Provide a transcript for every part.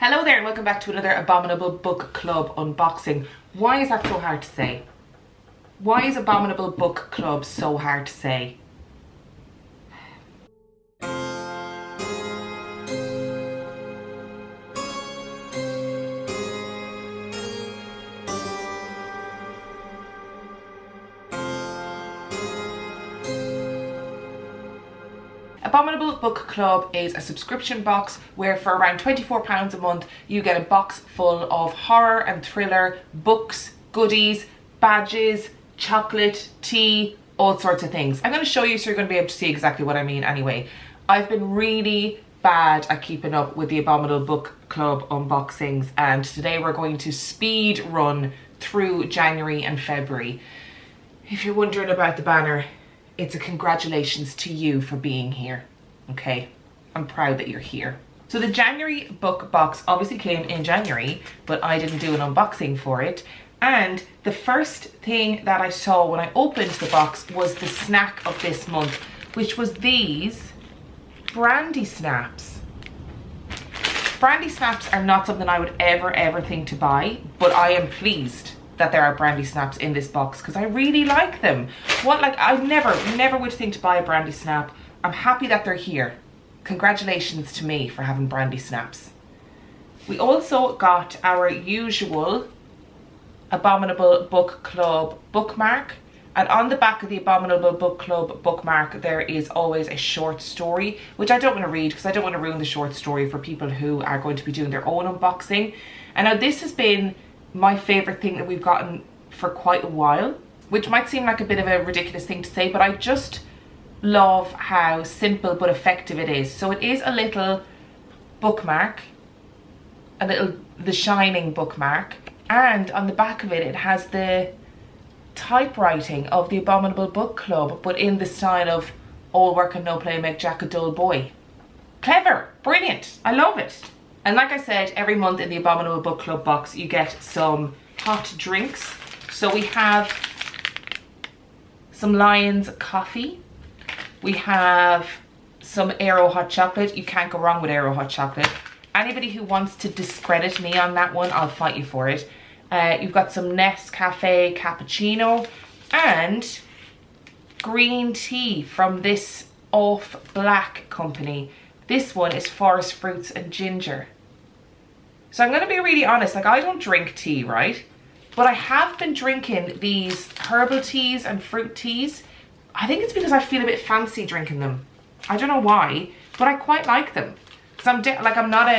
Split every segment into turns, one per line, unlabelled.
Hello there and welcome back to another Abominable Book Club unboxing. Why is that so hard to say? Why is Abominable Book Club so hard to say? Abominable Book Club is a subscription box where for around £24 a month you get a box full of horror and thriller books, goodies, badges, chocolate, tea, all sorts of things. I'm going to show you so you're going to be able to see exactly what I mean anyway. I've been really bad at keeping up with the Abominable Book Club unboxings, and today we're going to speed run through January and February. If you're wondering about the banner, it's a congratulations to you for being here, okay? I'm proud that you're here. So the January book box obviously came in January, but I didn't do an unboxing for it. And the first thing that I saw when I opened the box was the snack of this month, which was these Brandy Snaps. Brandy Snaps are not something I would ever think to buy, but I am pleased that there are Brandy Snaps in this box because I really like them. I never would think to buy a Brandy Snap. I'm happy that they're here. Congratulations to me for having Brandy Snaps. We also got our usual Abominable Book Club bookmark, and on the back of the Abominable Book Club bookmark there is always a short story, which I don't want to read because I don't want to ruin the short story for people who are going to be doing their own unboxing. And now this has been my favorite thing that we've gotten for quite a while, which might seem like a bit of a ridiculous thing to say, but I just love how simple but effective it is. So it is a little bookmark, the Shining bookmark, and on the back of it, it has the typewriting of the Abominable Book Club, but in the style of all work and no play make Jack a dull boy. Clever, brilliant, I love it. And like I said, every month in the Abominable Book Club box, you get some hot drinks. So we have some Lion's coffee. We have some Aero hot chocolate. You can't go wrong with Aero hot chocolate. Anybody who wants to discredit me on that one, I'll fight you for it. You've got some Nescafe cappuccino and green tea from this Off Black company. This one is forest fruits and ginger. So I'm going to be really honest, I don't drink tea, right? But I have been drinking these herbal teas and fruit teas. I think it's because I feel a bit fancy drinking them. I don't know why, but I quite like them. Because I'm not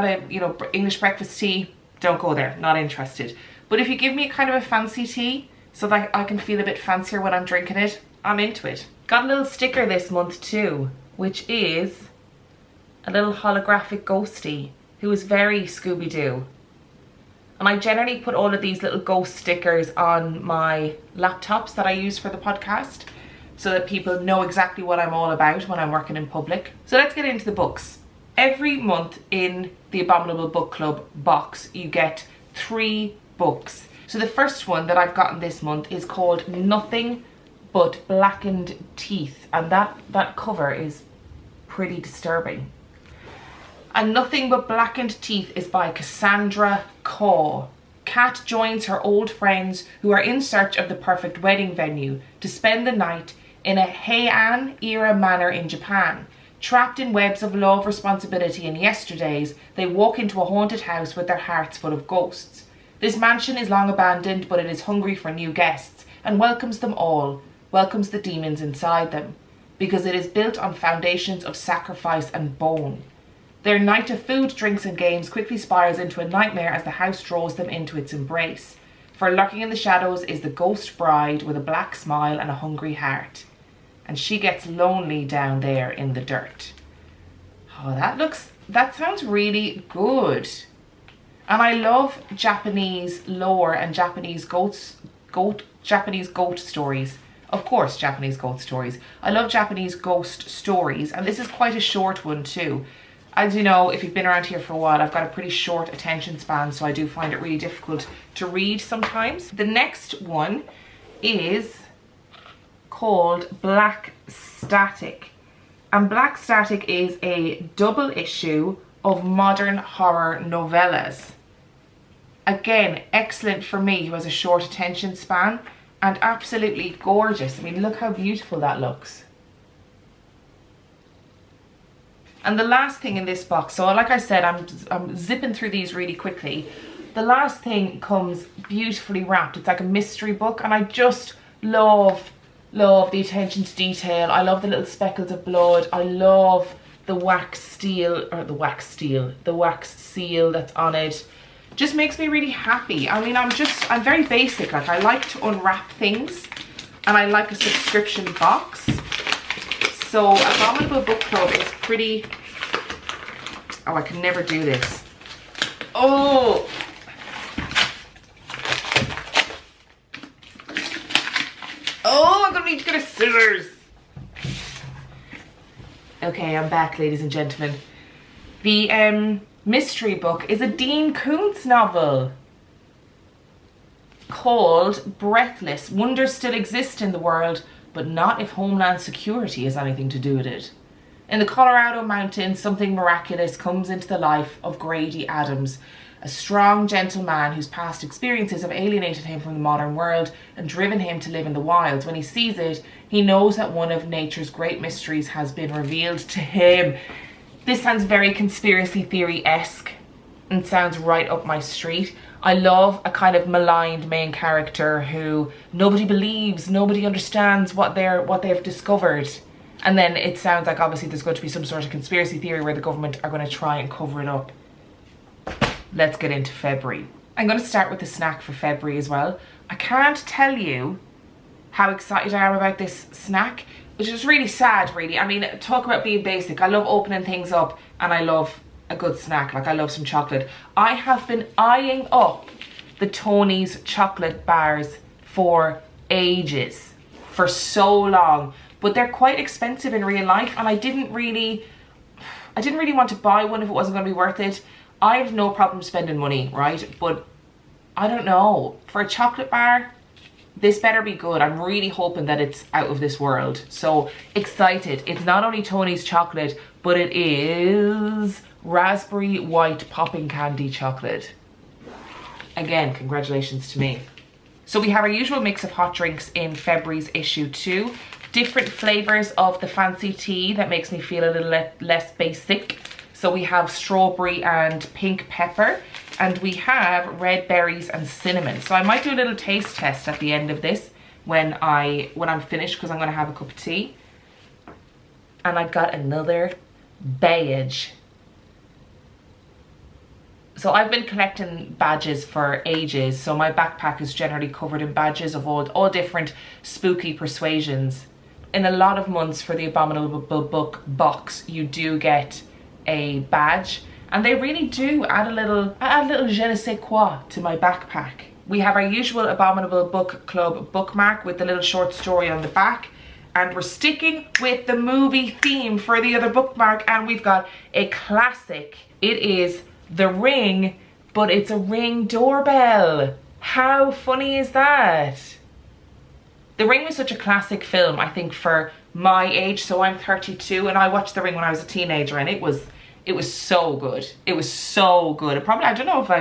a English breakfast tea, don't go there, not interested. But if you give me kind of a fancy tea so that I can feel a bit fancier when I'm drinking it, I'm into it. Got a little sticker this month too, which is a little holographic ghostie who is very Scooby-Doo. And I generally put all of these little ghost stickers on my laptops that I use for the podcast so that people know exactly what I'm all about when I'm working in public. So let's get into the books. Every month in the Abominable Book Club box, you get 3 books. So the first one that I've gotten this month is called Nothing But Blackened Teeth. And that cover is pretty disturbing. And Nothing But Blackened Teeth is by Cassandra Kaw. Kat joins her old friends who are in search of the perfect wedding venue to spend the night in a Heian era manor in Japan. Trapped in webs of love, responsibility and yesterdays, they walk into a haunted house with their hearts full of ghosts. This mansion is long abandoned, but it is hungry for new guests and welcomes them all, welcomes the demons inside them, because it is built on foundations of sacrifice and bone. Their night of food, drinks and games quickly spirals into a nightmare as the house draws them into its embrace. For lurking in the shadows is the ghost bride with a black smile and a hungry heart. And she gets lonely down there in the dirt. Oh, that sounds really good. And I love Japanese lore and Japanese Japanese goat stories. Of course, Japanese goat stories. I love Japanese ghost stories, and this is quite a short one too. As you know, if you've been around here for a while, I've got a pretty short attention span, so I do find it really difficult to read sometimes. The next one is called Black Static. And Black Static is a double issue of modern horror novellas. Again, excellent for me who has a short attention span, and absolutely gorgeous. I mean, look how beautiful that looks. And the last thing in this box, so like I said, I'm zipping through these really quickly. The last thing comes beautifully wrapped. It's like a mystery book, and I just love the attention to detail. I love the little speckles of blood. I love the wax seal that's on it. Just makes me really happy. I mean, I'm very basic. Like, I like to unwrap things, and I like a subscription box. So Abominable Book Club is pretty... Oh, I can never do this. Oh! Oh, I'm gonna need to get a scissors. Okay, I'm back, ladies and gentlemen. The mystery book is a Dean Koontz novel called Breathless Wonders still exist in the world, but not if Homeland Security has anything to do with it. In the Colorado mountains, something miraculous comes into the life of Grady Adams, a strong, gentle man whose past experiences have alienated him from the modern world and driven him to live in the wilds. When he sees it, he knows that one of nature's great mysteries has been revealed to him. This sounds very conspiracy theory-esque and sounds right up my street. I love a kind of maligned main character who nobody believes, nobody understands what they've discovered. And then it sounds like obviously there's going to be some sort of conspiracy theory where the government are going to try and cover it up. Let's get into February. I'm going to start with the snack for February as well. I can't tell you how excited I am about this snack, which is really sad, really. I mean, talk about being basic. I love opening things up, and I love a good snack. Like, I love some chocolate. I have been eyeing up the Tony's chocolate bars for ages, for so long, but they're quite expensive in real life, and I didn't really want to buy one if it wasn't going to be worth it. I have no problem spending money, right? But I don't know, for a chocolate bar, this better be good. I'm really hoping that it's out of this world. So excited. It's not only Tony's chocolate, but it is raspberry white popping candy chocolate. Again, congratulations to me. So we have our usual mix of hot drinks in February's issue 2. Different flavours of the fancy tea that makes me feel a little less basic. So we have strawberry and pink pepper, and we have red berries and cinnamon. So I might do a little taste test at the end of this when I'm finished, because I'm going to have a cup of tea. And I got another badge. So I've been collecting badges for ages. So my backpack is generally covered in badges of all different spooky persuasions. In a lot of months for the Abominable Book box, you do get a badge, and they really do add a little je ne sais quoi to my backpack. We have our usual Abominable Book Club bookmark with the little short story on the back, and we're sticking with the movie theme for the other bookmark, and we've got a classic. It is The Ring, but it's a Ring doorbell. How funny is that? The Ring was such a classic film, I think, for my age. So I'm 32, and I watched The Ring when I was a teenager, and it was so good. It was so good. It probably, I don't know if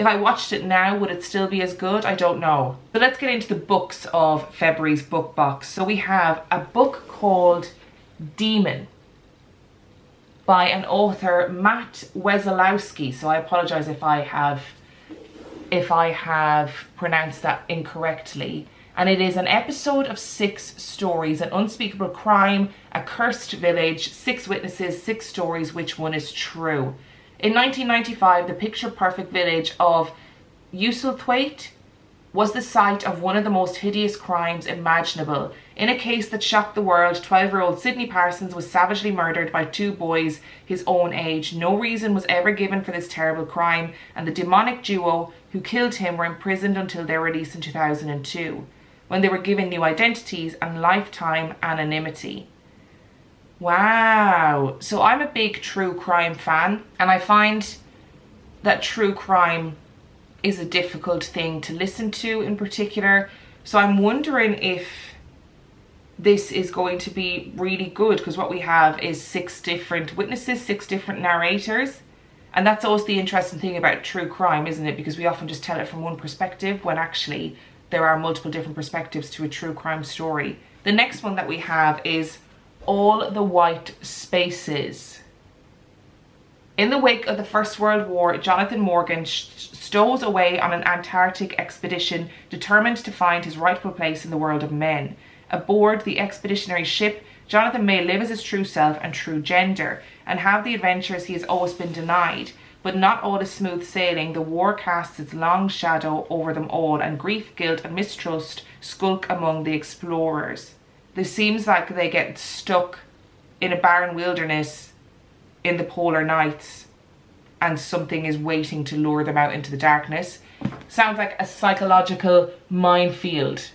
I watched it now, would it still be as good? I don't know. But let's get into the books of February's book box. So we have a book called Demon by an author, Matt Wesolowski. So I apologize if I have pronounced that incorrectly. And it is an episode of 6 stories: an unspeakable crime, a cursed village, 6 witnesses, 6 stories, which one is true? In 1995, the picture-perfect village of Uselthwaite was the site of one of the most hideous crimes imaginable. In a case that shocked the world, 12-year-old Sidney Parsons was savagely murdered by 2 boys his own age. No reason was ever given for this terrible crime, and the demonic duo who killed him were imprisoned until their release in 2002. When they were given new identities and lifetime anonymity. Wow. So I'm a big true crime fan, and I find that true crime is a difficult thing to listen to in particular. So I'm wondering if this is going to be really good, because what we have is 6 different witnesses, 6 different narrators. And that's always the interesting thing about true crime, isn't it? Because we often just tell it from one perspective when actually there are multiple different perspectives to a true crime story. The next one that we have is All the White Spaces. In the wake of the First World War, Jonathan Morgan stows away on an Antarctic expedition, determined to find his rightful place in the world of men. Aboard the expeditionary ship, Jonathan may live as his true self and true gender, and have the adventures he has always been denied. But not all is smooth sailing. The war casts its long shadow over them all, and grief, guilt and mistrust skulk among the explorers. It seems like they get stuck in a barren wilderness in the polar nights, and something is waiting to lure them out into the darkness. Sounds like a psychological minefield.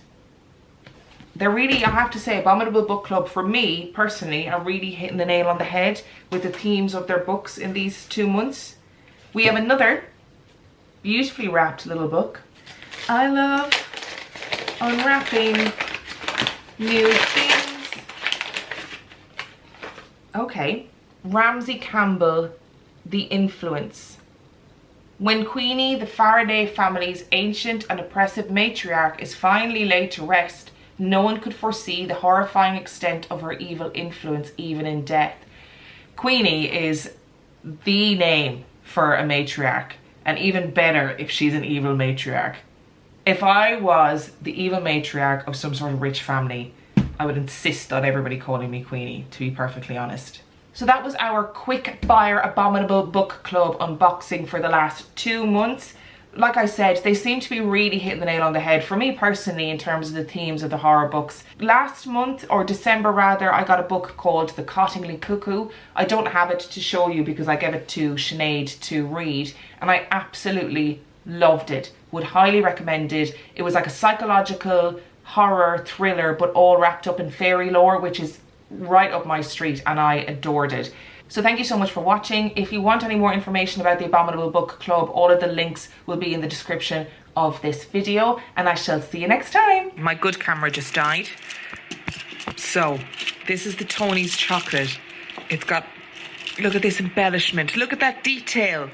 They're really, I have to say, Abominable Book Club, for me personally, are really hitting the nail on the head with the themes of their books in these 2 months. We have another beautifully wrapped little book. I love unwrapping new things. Okay, Ramsey Campbell, The Influence. When Queenie, the Faraday family's ancient and oppressive matriarch, is finally laid to rest, no one could foresee the horrifying extent of her evil influence, even in death. Queenie is the name for a matriarch, and even better if she's an evil matriarch. If I was the evil matriarch of some sort of rich family, I would insist on everybody calling me Queenie, to be perfectly honest. So that was our quick fire Abominable Book Club unboxing for the last 2 months. Like I said, they seem to be really hitting the nail on the head for me personally in terms of the themes of the horror books. Last month, or December rather, I got a book called The Cottingley Cuckoo. I don't have it to show you because I gave it to Sinead to read, and I absolutely loved it. Would highly recommend it. It was like a psychological horror thriller, but all wrapped up in fairy lore, which is right up my street, and I adored it. So thank you so much for watching. If you want any more information about the Abominable Book Club, all of the links will be in the description of this video, and I shall see you next time. My good camera just died. So this is the Tony's chocolate. It's got, look at this embellishment. Look at that detail.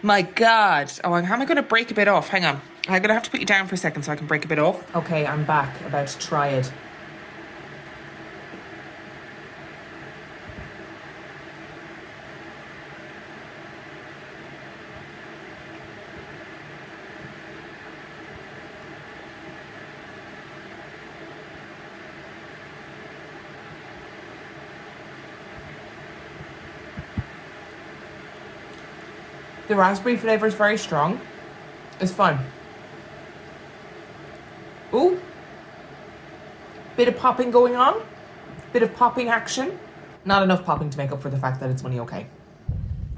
My God. Oh, how am I going to break a bit off? Hang on. I'm going to have to put you down for a second so I can break a bit off. Okay, I'm back. About to try it. The raspberry flavour is very strong. It's fun. Ooh. Bit of popping going on. Bit of popping action. Not enough popping to make up for the fact that it's only okay.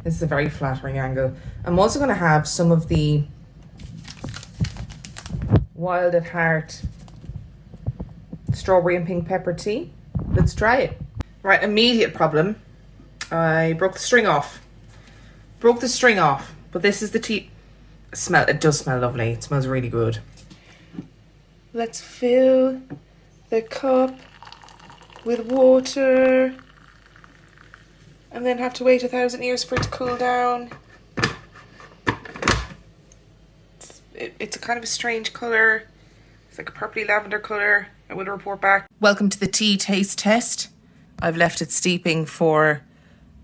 This is a very flattering angle. I'm also going to have some of the Wild at Heart strawberry and pink pepper tea. Let's try it. Right, immediate problem. I broke the string off. But this is the tea. It does smell lovely. It smells really good. Let's fill the cup with water and then have to wait 1,000 years for it to cool down. It's a kind of a strange colour. It's like a purpley lavender colour. I will report back. Welcome to the tea taste test. I've left it steeping for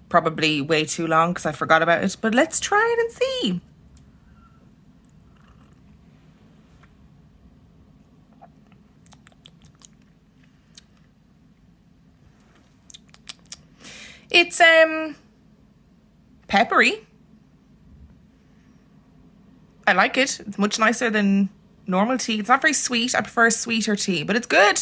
probably way too long because I forgot about it, but let's try it and see. It's peppery. I like it. It's much nicer than normal tea. It's not very sweet. I prefer a sweeter tea, but it's good.